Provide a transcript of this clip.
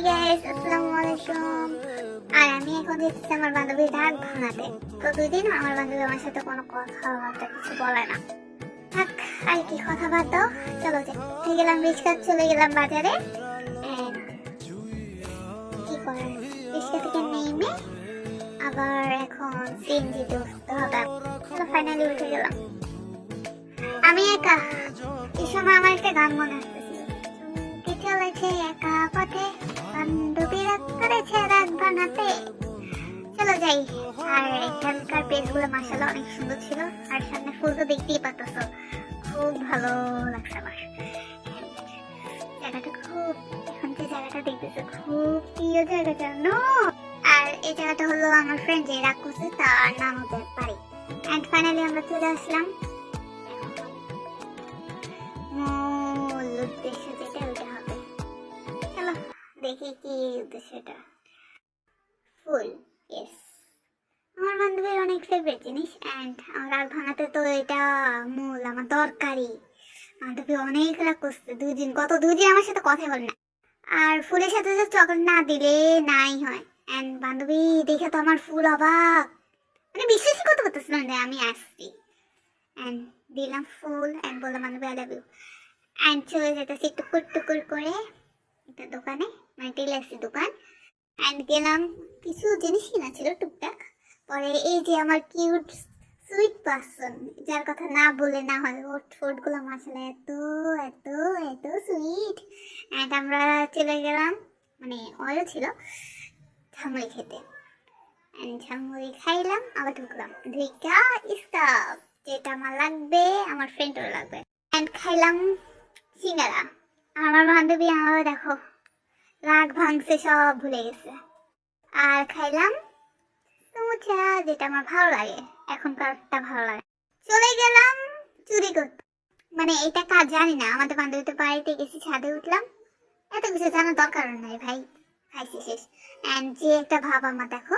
Guys, আসসালামু আলাইকুম। আর আমি এখন দেখছি আমার বান্ধবীর রাগ ভাঙাতে। তো দুদিন আমার বান্ধবী আমার সাথে কোনো কথাবার্তা কিছু বলে না। থাক, আর কি কথা বাদ দাও, চলো যাই। গেলাম রিক্সা, চলে গেলাম বাজারে। And কি করার, রিক্সা থেকে নেমে আবার এখন সিএনজিতে উঠতে হবে। চলো, ফাইনালি উঠে গেলাম। আমি একা, এই সময় আমার একটা গান মনে আসতেছিল। চুমকি চলেছে একা পথে, বান্ধবী রাগ করেছে রাগ ভাঙাতে। চলো যাই। আর এখানকার প্লেসগুলো মাশাআল্লাহ অনেক সুন্দর ছিল। আর সামনে ফুল তো দেখতেই পাচ্ছ, খুব ভালো লাগছে আমার। জায়গাটা খুব, এখন যে জায়গাটা দেখতেছো খুব প্রিয় জায়গা, জানো। আর এই জায়গাটা হলো আমার ফ্রেন্ড যে রাগ করছে তার নাম ওদের বাড়ি। এন্ড ফাইনালি আমরা চলে আসলাম মূল উদ্দেশ্য যেটা, ওইটা হবে। চলো দেখি কি উদ্দেশ্যটা। ফুল, ইয়েস, আমার বান্ধবীর অনেক ফেভারিট জিনিস। এন্ড আমার রাগ ভাঙাতে তো এটা মূল, আমার দরকারি। বান্ধবী অনেক রাগ করছে, দুদিন আমার সাথে কথা বলে না। আর ফুলের সাথে যে চকলেট না দিলে নাই হয়। এন্ড বান্ধবী দেখে তো আমার ফুল অবাক, মানে বিশ্বাসই করতে পারতেছিলাম যে আমি আসছি। এন্ড দিলাম ফুল এন্ড বললাম বান্ধবী আই লাভ ইউ। এন্ড চলে যেতেছি টুকুর টুকুর করে একটা দোকানে, মানে টেলার্সের দোকান। এন্ড গেলাম, কিছু জিনিস কিনা ছিল টুকটাক। পরে এই যে আমার কিউট সুইট পার্সন, যার কথা না বলে না হয়, ওর ঠোঁটগুলো মাশাআল্লাহ এত এত এত সুইট। এন্ড আমরা চলে গেলাম, মানে ওরও ছিল ঝালমুড়ি খেতে। এন্ড ঝালমুড়ি খাইলাম, আবার ঢুকলাম ঢুকা স্টাফ, যেটা আমার লাগবে আমার ফ্রেন্ডও লাগবে। এন্ড খাইলাম সিঙ্গারা। আমার বান্ধবী আমার দেখো রাগ ভাঙছে, সব ভুলে গেছে। আর খাইলাম সমুচা, যেটা আমার ভালো লাগে, এখনকারটা ভালো লাগে। চলে গেলাম চুরি করতে, মানে এটা কাজ জানি না। আমাদের বান্ধবীদের বাড়িতে গেছি, ছাদে উঠলাম, এত কিছু জানার দরকার নাই ভাই। খাইছি শেষ। এন্ড যে একটা ভাব আমার দেখো,